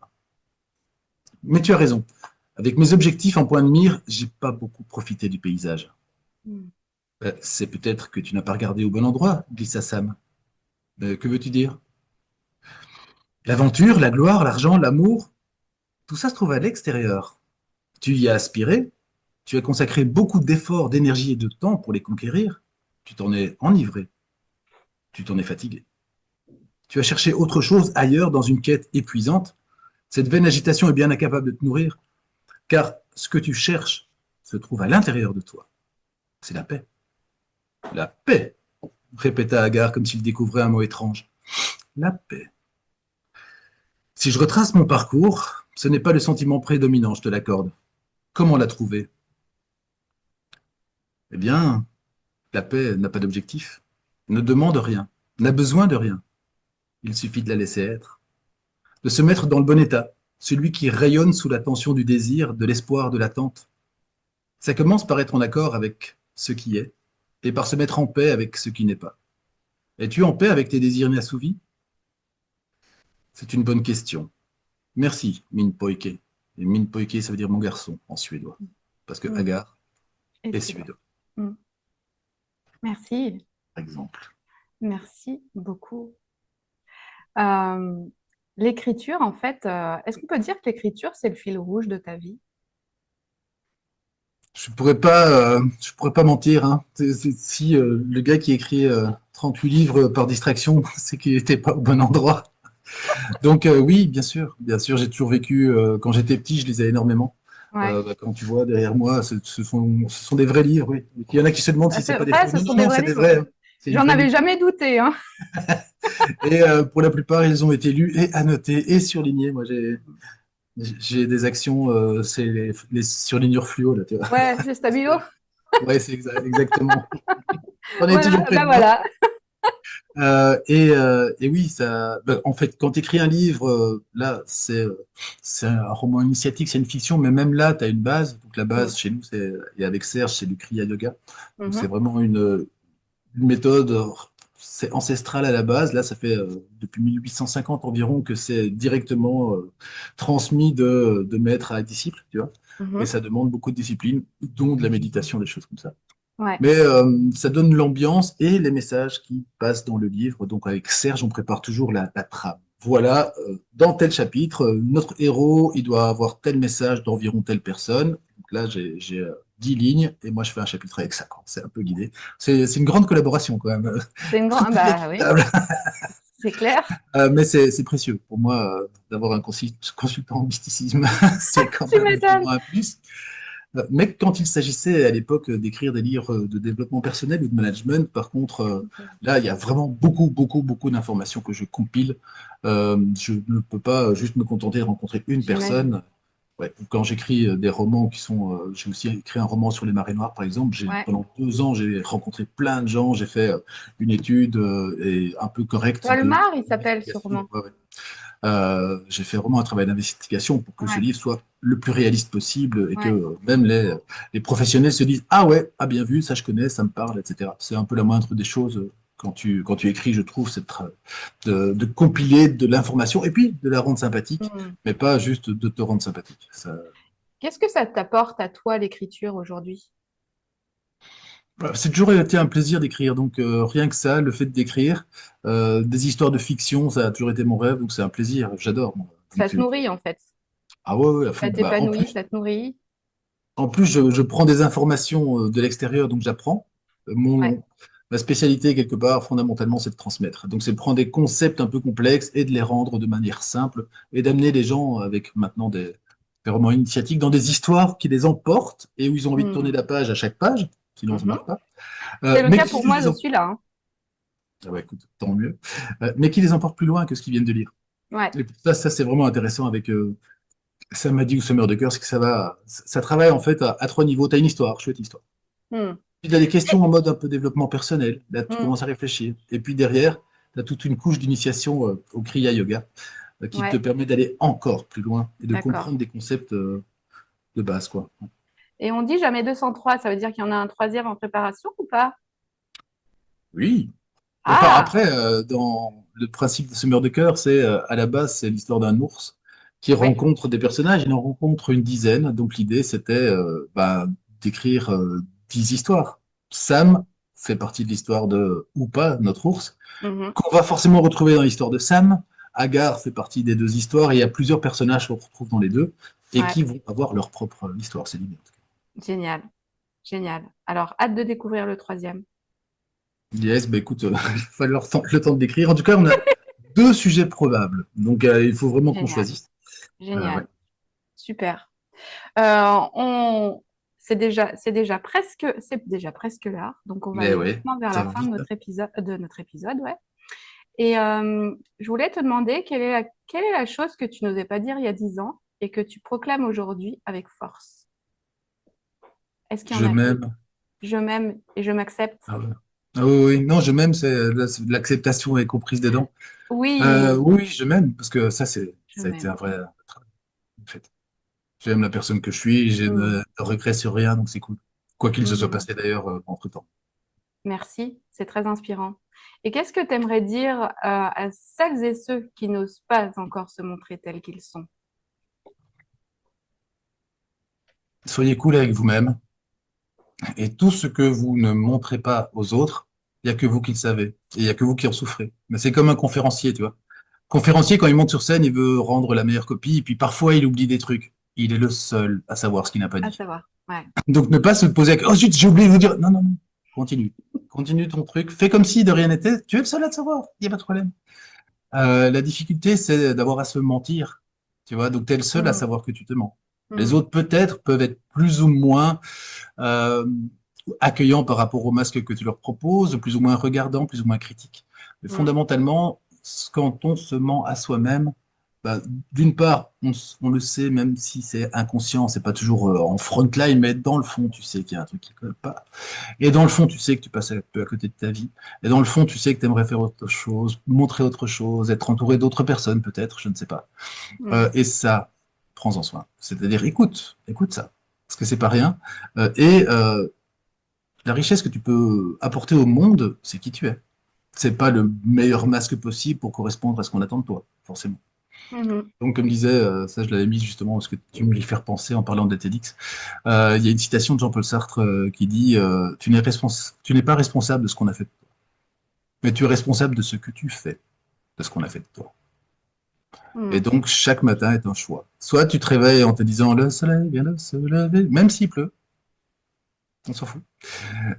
Mais tu as raison. Avec mes objectifs en point de mire, j'ai pas beaucoup profité du paysage. Hmm. C'est peut-être que tu n'as pas regardé au bon endroit, glissa Sam. Que veux-tu dire? L'aventure, la gloire, l'argent, l'amour, tout ça se trouve à l'extérieur. Tu y as aspiré, tu as consacré beaucoup d'efforts, d'énergie et de temps pour les conquérir. Tu t'en es enivré, tu t'en es fatigué. Tu as cherché autre chose ailleurs dans une quête épuisante. Cette vaine agitation est bien incapable de te nourrir. car ce que tu cherches se trouve à l'intérieur de toi. C'est la paix. La paix, répéta Agar comme s'il découvrait un mot étrange. La paix. Si je retrace mon parcours, ce n'est pas le sentiment prédominant, je te l'accorde. Comment la trouver? Eh bien, la paix n'a pas d'objectif, ne demande rien, n'a besoin de rien. Il suffit de la laisser être, de se mettre dans le bon état, celui qui rayonne sous la tension du désir, de l'espoir, de l'attente. Ça commence par être en accord avec ce qui est, et par se mettre en paix avec ce qui n'est pas. Es-tu en paix avec tes désirs inassouvis? C'est une bonne question. Merci, Min Poike. Et Min Poike, ça veut dire mon garçon en suédois, parce que Mm. Agar Et est c'est vrai. suédois, Mm. Merci. par exemple. Merci beaucoup. Euh, l'écriture, en fait, est-ce qu'on peut dire que l'écriture, c'est le fil rouge de ta vie? Je pourrais pas mentir. Hein. Si le gars qui écrit 38 livres par distraction, c'est qu'il n'était pas au bon endroit. Donc oui, bien sûr, j'ai toujours vécu. Quand j'étais petit, je lisais énormément. Ouais. Quand tu vois derrière moi, ce sont des vrais livres. Oui. Il y en a qui se demandent si c'est C'est pas des vrai, faux. ce Non, sont non, des non, vrais c'est des livres. vrais. Hein. C'est du J'en vrai avais livre. jamais douté, hein. Et pour la plupart, ils ont été lus et annotés et surlignés. Moi, j'ai des actions, c'est les surlignures fluo là. Tu vois. Ouais, c'est stabilo. Ouais, c'est exactement. On est toujours Voilà, près bah de moi. voilà. Et oui, ça, bah, en fait, quand tu écris un livre, là, c'est un roman initiatique, c'est une fiction, mais même là, tu as une base. Donc la Mm. base chez nous, et avec Serge, c'est du Kriya Yoga. Donc c'est Mhm. vraiment une méthode, c'est ancestral à la base. Là, ça fait depuis 1850 environ que c'est directement transmis de maître à disciple, tu vois. Et Mhm. ça demande beaucoup de discipline, dont de la méditation, des choses comme ça. Ouais. Mais ça donne l'ambiance et les messages qui passent dans le livre. Donc avec Serge, on prépare toujours la trame. Voilà, dans tel chapitre, notre héros, il doit avoir tel message d'environ telle personne. Donc là, j'ai 10 lignes et moi, je fais un chapitre avec ça, quoi. C'est un peu guidé. C'est une grande collaboration quand même. C'est une grande. Tout est Bah oui, équitable. c'est clair. Mais c'est précieux pour moi d'avoir un consultant en mysticisme. C'est quand Tu même m'étonnes. vraiment un plus. Mais quand il s'agissait à l'époque d'écrire des livres de développement personnel ou de management, par contre, là, il y a vraiment beaucoup d'informations que je compile. Je ne peux pas juste me contenter de rencontrer une J'imagine. personne. Ouais, quand j'écris des romans qui sont, j'ai aussi écrit un roman sur les marées noires, par exemple. Ouais. Pendant 2 ans, j'ai rencontré plein de gens. J'ai fait une étude et un peu correcte Colmar, il s'appelle d'investigation. sûrement. Ouais, ouais. J'ai fait vraiment un travail d'investigation pour que ce Ouais. livre soit le plus réaliste possible et que Ouais. même les professionnels se disent ah ouais, ah bien vu, ça je connais, ça me parle, etc. C'est un peu la moindre des choses quand tu écris, je trouve, c'est de compiler de l'information et puis de la rendre sympathique, Mm. mais pas juste de te rendre sympathique. Qu'est-ce que ça t'apporte à toi, l'écriture, aujourd'hui? Voilà, c'est toujours été un plaisir d'écrire, donc rien que ça, le fait d'écrire des histoires de fiction, ça a toujours été mon rêve, donc c'est un plaisir, j'adore. Moi. Ça te nourrit, en fait. Ah ouais, ouais, à Ça fond. Bah, t'épanouit, ça te nourrit. en plus, je prends des informations de l'extérieur, donc j'apprends. Ouais. Ma spécialité, quelque part, fondamentalement, c'est de transmettre. Donc, c'est de prendre des concepts un peu complexes et de les rendre de manière simple et d'amener les gens avec maintenant des romans initiatiques dans des histoires qui les emportent et où ils ont envie de tourner Mm. la page à chaque page, sinon ça ne Mhm. marche pas. C'est le Mais cas qui pour moi, les je suis là, hein. ah ouais, écoute, tant mieux. Mais qui les emportent plus loin que ce qu'ils viennent de lire. Ouais. Et ça c'est vraiment intéressant avec Samadhi ou Summer de cœur, c'est que ça travaille en fait à 3 niveaux. Tu as une histoire, chouette histoire. Mm. Puis tu as des questions en mode un peu développement personnel. Là, tu Mm. commences à réfléchir. Et puis derrière, tu as toute une couche d'initiation au Kriya Yoga qui te Ouais. permet d'aller encore plus loin et de D'accord. comprendre des concepts de base, quoi. Et on dit jamais 203, ça veut dire qu'il y en a un troisième en préparation ou pas? Oui. Enfin, Ah! après, dans le principe de Summer de cœur, c'est à la base, c'est l'histoire d'un ours qui Ouais. rencontre des personnages. Il en rencontre une dizaine. Donc l'idée, c'était d'écrire 10 histoires. Sam fait partie de l'histoire de ou pas notre ours, Mhm. qu'on va forcément retrouver dans l'histoire de Sam. Agar fait partie des 2 histoires et il y a plusieurs personnages qu'on retrouve dans les deux et Ouais. qui vont avoir leur propre histoire. C'est l'idée. Génial. Génial. Alors, hâte de découvrir le troisième. Yes, bah écoute, il va falloir le temps de décrire. En tout cas, on a 2 sujets probables. Donc, il faut vraiment qu'on Génial. choisisse. Ouais. Génial. Super. On... c'est déjà presque l'heure, donc on va Mais aller oui, doucement vers ça la va fin de vite, hein. notre épisode, ouais. Et je voulais te demander quelle est la chose que tu n'osais pas dire il y a 10 ans et que tu proclames aujourd'hui avec force. Est-ce qu'il y en Je a une? m'aime. Je m'aime et je m'accepte. Ah ouais. Ah oui, oui, non, je m'aime, c'est l'acceptation est comprise dedans. Oui, Oui, je m'aime, parce que je ça a été m'aime. un vrai travail, en fait. J'aime la personne que je suis, je Mm, ne regrette sur rien, donc c'est cool. Quoi qu'il se soit mhm. passé d'ailleurs entre-temps. Merci, c'est très inspirant. Et qu'est-ce que tu aimerais dire à celles et ceux qui n'osent pas encore se montrer tels qu'ils sont? Soyez cool avec vous-même, et tout ce que vous ne montrez pas aux autres, il n'y a que vous qui le savez, et il n'y a que vous qui en souffrez. Mais c'est comme un conférencier, tu vois. Conférencier, quand il monte sur scène, il veut rendre la meilleure copie, et puis parfois il oublie des trucs. Il est le seul à savoir ce qu'il n'a pas À dit. savoir, ouais. Donc ne pas se poser avec, oh zut, j'ai oublié de vous dire. Non, non, non. Continue. Continue ton truc. Fais comme si de rien n'était. Tu es le seul à le savoir. Il n'y a pas de problème. La difficulté, c'est d'avoir à se mentir. Tu vois, donc tu es le seul à Mm, savoir que tu te mens. Les mm, autres, peut-être, peuvent être plus ou moins euh, accueillants par rapport au masque que tu leur proposes, plus ou moins regardants, plus ou moins critiques. Mais mm, fondamentalement, quand on se ment à soi-même, bah, d'une part, on le sait, même si c'est inconscient, c'est pas toujours en front line, mais dans le fond, tu sais qu'il y a un truc qui colle pas. Et dans le fond, tu sais que tu passes un peu à côté de ta vie. Et dans le fond, tu sais que tu aimerais faire autre chose, montrer autre chose, être entouré d'autres personnes, peut-être, je ne sais pas. mm. Et ça, prends-en soin. C'est-à-dire, écoute ça, parce que c'est pas rien. Et la richesse que tu peux apporter au monde, c'est qui tu es. C'est pas le meilleur masque possible pour correspondre à ce qu'on attend de toi, forcément. Mhm. Donc, comme disait, ça je l'avais mis justement parce que tu me l'y fais repenser en parlant de TEDx. Il y a une citation de Jean-Paul Sartre qui dit tu n'es pas responsable de ce qu'on a fait de toi, mais tu es responsable de ce que tu fais de ce qu'on a fait de toi. Et Mm. donc, chaque matin est un choix. Soit tu te réveilles en te disant le soleil vient de se lever, même s'il pleut, on s'en fout.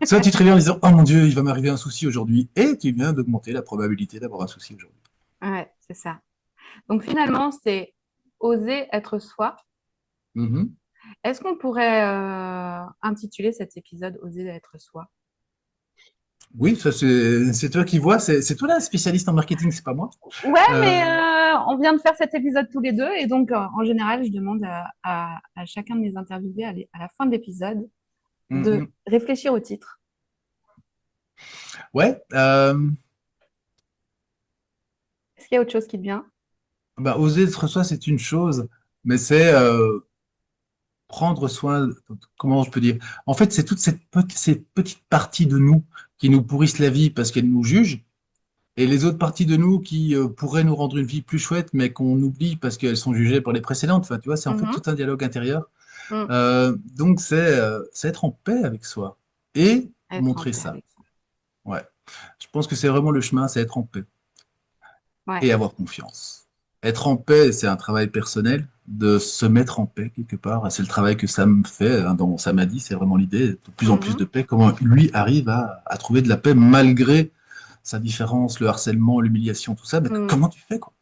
Soit tu te réveilles en disant oh mon Dieu, il va m'arriver un souci aujourd'hui, et tu viens d'augmenter la probabilité d'avoir un souci aujourd'hui. Ouais, c'est ça. Donc finalement, c'est oser être soi. Mhm. Est-ce qu'on pourrait intituler cet épisode Oser être soi? Oui, ça c'est toi qui vois, c'est toi la spécialiste en marketing, c'est pas moi. Ouais, mais Euh, on vient de faire cet épisode tous les deux et donc en général, je demande à chacun de mes interviewés à la fin de l'épisode de mhm. réfléchir au titre. Ouais, Est-ce qu'il y a autre chose qui te vient? bah, oser être soi, c'est une chose, mais c'est prendre soin, comment je peux dire? En fait, c'est toutes ces petites parties de nous qui nous pourrissent la vie parce qu'elles nous jugent, et les autres parties de nous qui pourraient nous rendre une vie plus chouette, mais qu'on oublie parce qu'elles sont jugées par les précédentes. Enfin, tu vois, c'est en fait tout Mhm, un dialogue intérieur. mm. Donc, c'est être en paix avec soi et Être en montrer paix ça. avec ça. Ouais. Je pense que c'est vraiment le chemin, c'est être en paix Ouais, et avoir confiance. Être en paix, c'est un travail personnel, de se mettre en paix quelque part. Et c'est le travail que Sam fait, hein, dans Sam a dit, c'est vraiment l'idée, de plus en plus mhm, de paix. Comment lui arrive à trouver de la paix malgré sa différence, le harcèlement, l'humiliation, tout ça. Mais mm. comment tu fais, quoi?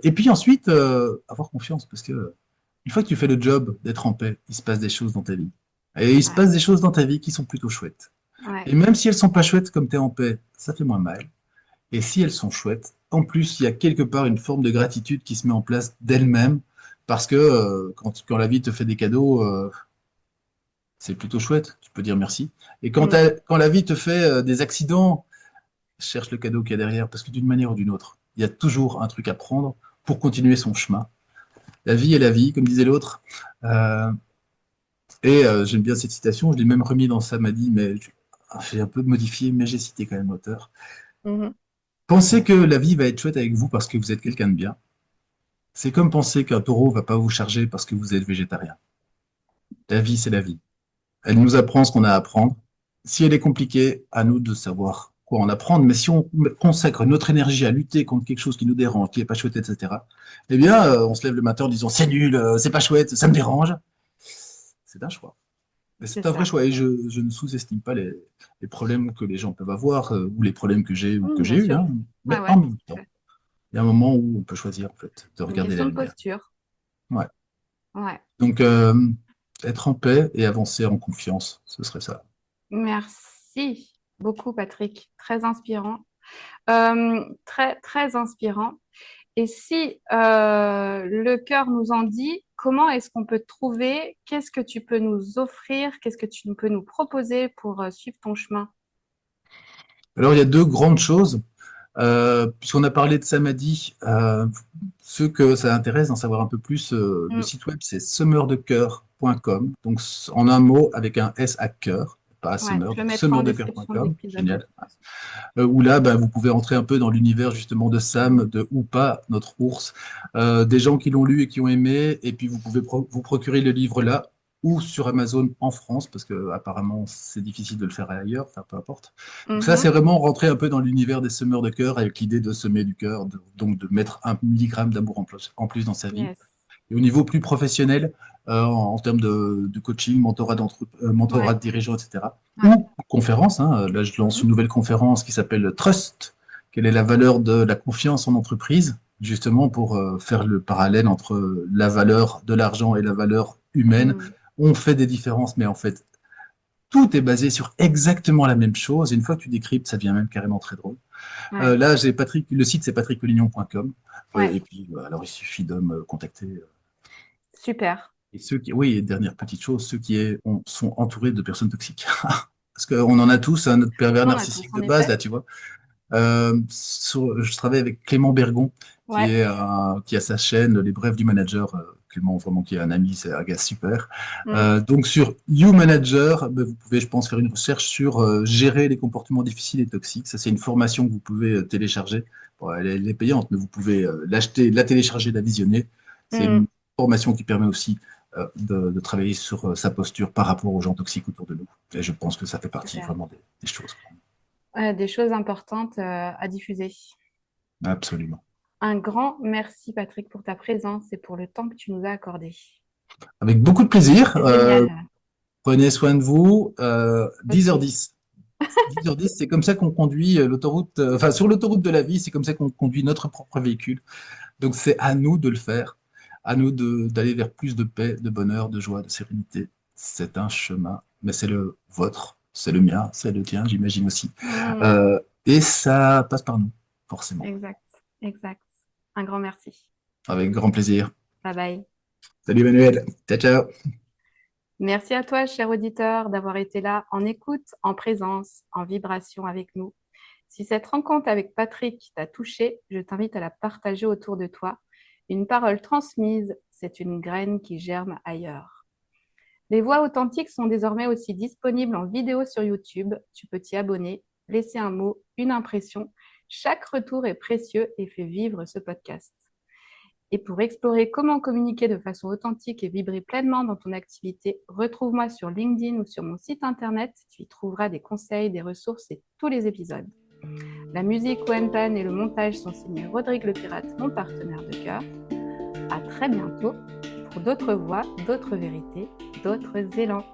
Et puis ensuite, avoir confiance, parce que une fois que tu fais le job d'être en paix, il se passe des choses dans ta vie. Et il se Ouais, passe des choses dans ta vie qui sont plutôt chouettes. ouais, Et même si elles sont pas chouettes comme tu es en paix, ça fait moins mal. Et si elles sont chouettes, en plus, il y a quelque part une forme de gratitude qui se met en place d'elle-même, parce que quand la vie te fait des cadeaux, c'est plutôt chouette, tu peux dire merci. Et mm. quand la vie te fait des accidents, cherche le cadeau qu'il y a derrière, parce que d'une manière ou d'une autre, il y a toujours un truc à prendre pour continuer son chemin. La vie est la vie, comme disait l'autre. Euh, et j'aime bien cette citation, je l'ai même remis dans Samadhi, mais j'ai un peu modifié, mais j'ai cité quand même l'auteur. Mhm. Pensez que la vie va être chouette avec vous parce que vous êtes quelqu'un de bien. C'est comme penser qu'un taureau va pas vous charger parce que vous êtes végétarien. La vie, c'est la vie. Elle nous apprend ce qu'on a à apprendre. Si elle est compliquée, à nous de savoir quoi en apprendre. Mais si on consacre notre énergie à lutter contre quelque chose qui nous dérange, qui est pas chouette, etc., eh bien, on se lève le matin en disant c'est nul, c'est pas chouette, ça me dérange. C'est un choix. Et C'est c'est un vrai ça. choix. Et je ne sous-estime pas les problèmes que les gens peuvent avoir ou les problèmes que j'ai ou que Mm, j'ai bien eu, sûr. hein. Ouais, Mais en ouais, même tout à temps, fait. il y a un moment où on peut choisir en fait de Une regarder la question de lumière. posture. Ouais. Ouais. Donc, être en paix et avancer en confiance, ce serait ça. Merci beaucoup, Patrick. Très inspirant. Très, très inspirant. Et si le cœur nous en dit, comment est-ce qu'on peut te trouver? Qu'est-ce que tu peux nous offrir? Qu'est-ce que tu peux nous proposer pour suivre ton chemin? Alors, il y a deux grandes choses. Puisqu'on a parlé de Samadhi, ceux que ça intéresse d'en savoir un peu plus, le Mm. site web c'est semeurdecoeur.com, donc en un mot avec un S à cœur, pas à Ouais, semeur, je le donc mettrai en description de semeurdecoeur.com, l'épisode de génial. toute façon. Où là, vous pouvez entrer un peu dans l'univers justement de Sam, de Oupa, notre ours, des gens qui l'ont lu et qui ont aimé, et puis vous pouvez vous procurer le livre là, ou sur Amazon en France, parce que apparemment c'est difficile de le faire ailleurs, enfin peu importe. Donc ça, c'est Mhm. vraiment rentrer un peu dans l'univers des semeurs de cœur, avec l'idée de semer du cœur, donc de mettre 1 milligramme d'amour en plus dans sa vie. Yes. Et au niveau plus professionnel, en termes de coaching, mentorat Ouais. de dirigeants, etc. Ouais. Ou conférence, hein. Là, je lance Mhm. une nouvelle conférence qui s'appelle Trust. Quelle est la valeur de la confiance en entreprise? Justement pour faire le parallèle entre la valeur de l'argent et la valeur humaine. Mm. On fait des différences, mais en fait, tout est basé sur exactement la même chose. Et une fois que tu décryptes, ça devient même carrément très drôle. Ouais. Là, j'ai Patrick, le site c'est patrickcollignon.com. Ouais. Et puis, alors, il suffit de me contacter. Super. Et oui, et dernière petite chose, sont entourés de personnes toxiques. Parce qu'on en a tous, un notre pervers On a tous, narcissique de en base, effet. là, tu vois. Je travaille avec Clément Bergon, Ouais. qui a sa chaîne Les Brèves du Manager. Clément, vraiment, qui est un ami, c'est un gars super. Mm. Donc, sur You Manager, vous pouvez, je pense, faire une recherche sur gérer les comportements difficiles et toxiques. Ça, c'est une formation que vous pouvez télécharger. Bon, elle est payante, mais vous pouvez l'acheter, la télécharger, la visionner. C'est Mm. une formation qui permet aussi de travailler sur sa posture par rapport aux gens toxiques autour de nous. Et je pense que ça fait partie Super. vraiment des choses. Ouais, des choses importantes à diffuser. Absolument. Un grand merci, Patrick, pour ta présence et pour le temps que tu nous as accordé. Avec beaucoup de plaisir. C'est génial. Prenez soin de vous. Aussi. 10h10. 10h10, c'est comme ça qu'on conduit l'autoroute, enfin sur l'autoroute de la vie, c'est comme ça qu'on conduit notre propre véhicule. Donc c'est à nous de le faire, à nous d'aller vers plus de paix, de bonheur, de joie, de sérénité. C'est un chemin, mais c'est le vôtre, c'est le mien, c'est le tien, j'imagine aussi. Mm. Et ça passe par nous, forcément. Exact. Exact. Un grand merci. Avec grand plaisir. Bye bye. Salut Emmanuel. Ciao, ciao. Merci à toi, cher auditeur, d'avoir été là en écoute, en présence, en vibration avec nous. Si cette rencontre avec Patrick t'a touché, je t'invite à la partager autour de toi. Une parole transmise, c'est une graine qui germe ailleurs. Les voix authentiques sont désormais aussi disponibles en vidéo sur YouTube. Tu peux t'y abonner, laisser un mot, une impression. Chaque retour est précieux et fait vivre ce podcast. Et pour explorer comment communiquer de façon authentique et vibrer pleinement dans ton activité, retrouve-moi sur LinkedIn ou sur mon site internet. Tu y trouveras des conseils, des ressources et tous les épisodes. La musique Wenpan et le montage sont signés Rodrigue Le Pirate, mon partenaire de cœur. À très bientôt pour d'autres voix, d'autres vérités, d'autres élans.